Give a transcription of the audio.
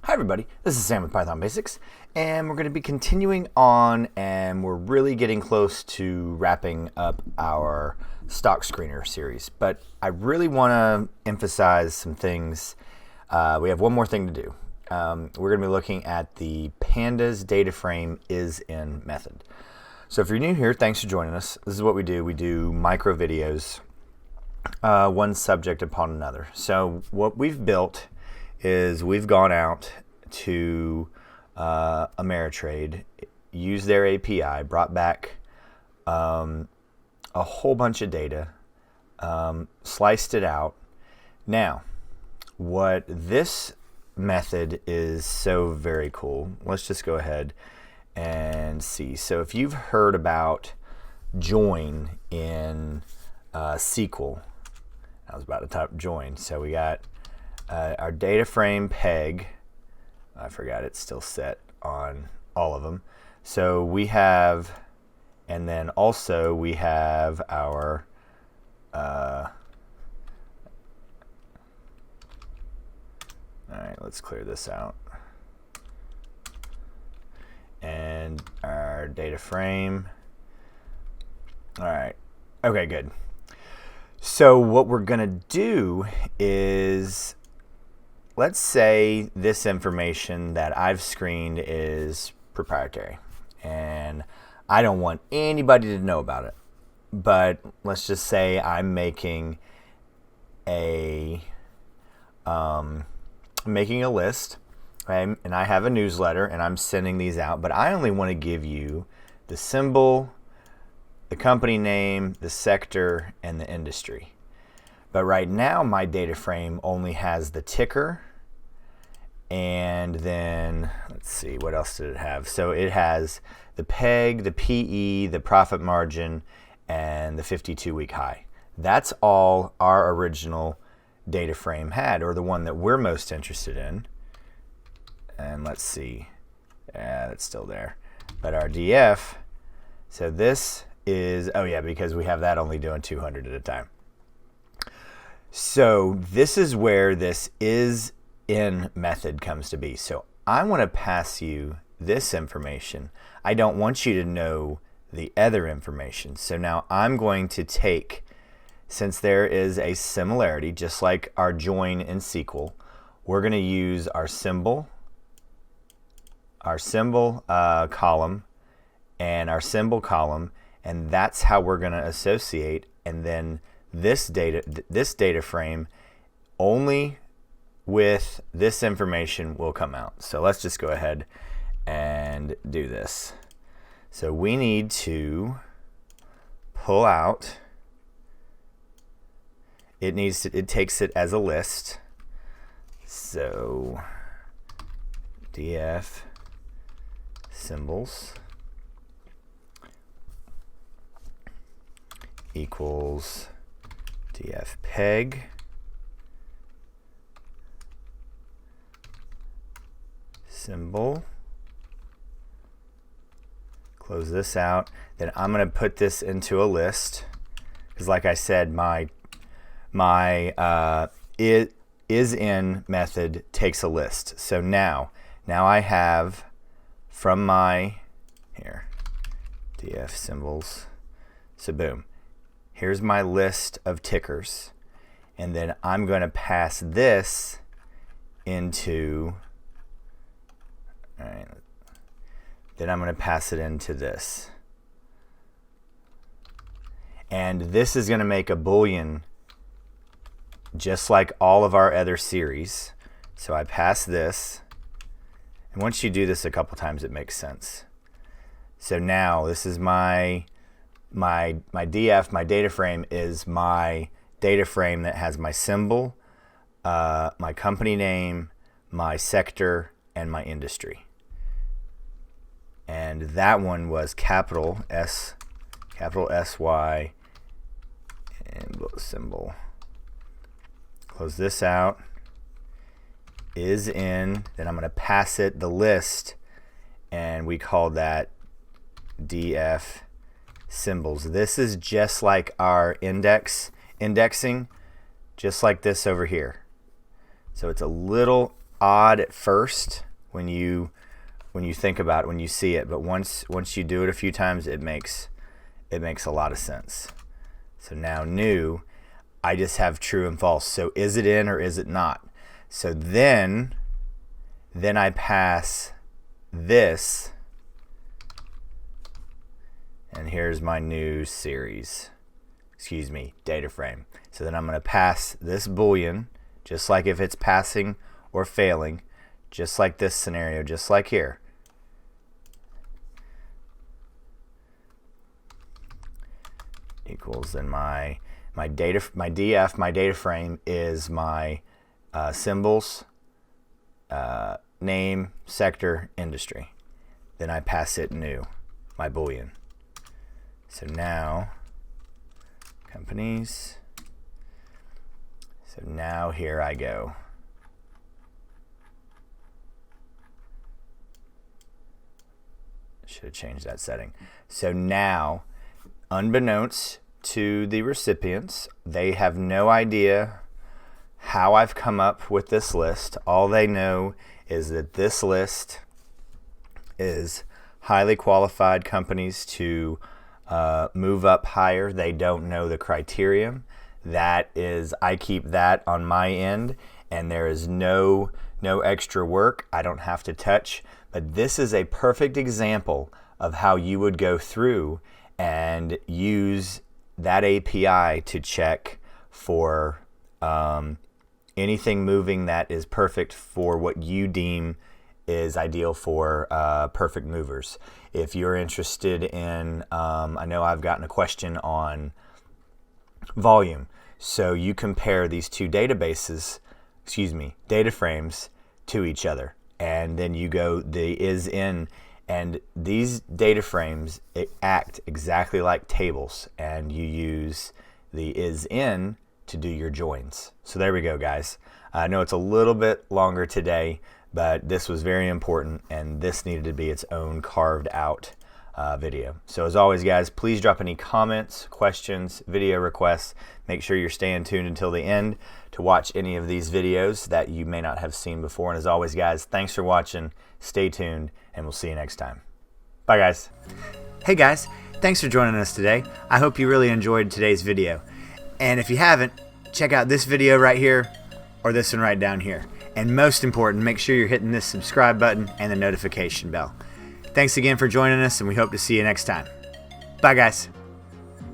Hi everybody, this is Sam with Python Basics, and we're going to be continuing on, and we're really getting close to wrapping up our stock screener series. But I really want to emphasize some things. We have one more thing to do. We're going to be looking at the Pandas DataFrame is-in method. So if you're new here, thanks for joining us. This is what we do. We do micro videos, one subject upon another. So what we've built is we've gone out to Ameritrade, used their API, brought back a whole bunch of data, sliced it out. Now, what this method is so very cool, let's just go ahead and see. So if you've heard about join in SQL, I was about to type join, so we got our data frame peg. I forgot it's still set on all of them. So we have, and then also we have our all right, let's clear this out. And our data frame. All right, okay, good. So what we're gonna do is, let's say this information that I've screened is proprietary and I don't want anybody to know about it. But let's just say I'm making a list, right? And I have a newsletter and I'm sending these out, but I only want to give you the symbol, the company name, the sector, and the industry. But right now my data frame only has the ticker, and then let's see, what else did it have? So it has the peg, the PE, the profit margin, and the 52-week high. That's all our original data frame had, or the one that we're most interested in. And let's see, yeah, it's still there. But our DF, so this is, oh yeah, because we have that only doing 200 at a time. So this is where this is-in method comes to be. So I want to pass you this information. I don't want you to know the other information. So now I'm going to take, since there is a similarity, just like our join in SQL, we're going to use our symbol column, and our symbol column, and that's how we're going to associate. And then this data frame, only with this information will come out. So let's just go ahead and do this. So we need to pull out, it takes it as a list. So df symbols equals df peg symbol. Close this out. Then I'm going to put this into a list, because like I said, my is-in method takes a list. So now I have from my here df symbols. So boom, here's my list of tickers, and then I'm going to pass this into, all right, then I'm going to pass it into this. And this is going to make a boolean just like all of our other series. So I pass this, and once you do this a couple times, it makes sense. So now this is my DF, my data frame is my data frame that has my symbol, my company name, my sector, and my industry. And that one was capital S, capital SY, and symbol. Close this out. Is in, then I'm going to pass it the list, and we call that df symbols. This is just like our indexing, just like this over here. So it's a little odd at first when you think about it, when you see it, but once you do it a few times, it makes a lot of sense. So now new, I just have true and false. So is it in or is it not? So then I pass this, and here's my new series. Excuse me, data frame. So then I'm going to pass this boolean, just like if it's passing or failing, just like this scenario, just like here. Equals, then my df, my data frame is my symbols, name, sector, industry. Then I pass it new, my boolean. So now companies. So now here I go. Should have changed that setting. So now, unbeknownst to the recipients, they have no idea how I've come up with this list. All they know is that this list is highly qualified companies to move up higher. They don't know the criterion. That is, I keep that on my end, and there is no extra work. I don't have to touch. But this is a perfect example of how you would go through and use that API to check for anything moving that is perfect for what you deem is ideal for perfect movers. If you're interested in, I know I've gotten a question on volume. So you compare these two databases, data frames to each other. And then you go the is in, and these data frames act exactly like tables, and you use the is in to do your joins. So there we go, guys. I know it's a little bit longer today, but this was very important, and this needed to be its own carved out video. So as always, guys, please drop any comments, questions, video requests. Make sure you're staying tuned until the end to watch any of these videos that you may not have seen before. And as always, guys, thanks for watching. Stay tuned, and we'll see you next time. Bye, guys. Hey, guys, thanks for joining us today. I hope you really enjoyed today's video. And if you haven't, check out this video right here or this one right down here. And most important, make sure you're hitting this subscribe button and the notification bell. Thanks again for joining us, and we hope to see you next time. Bye, guys.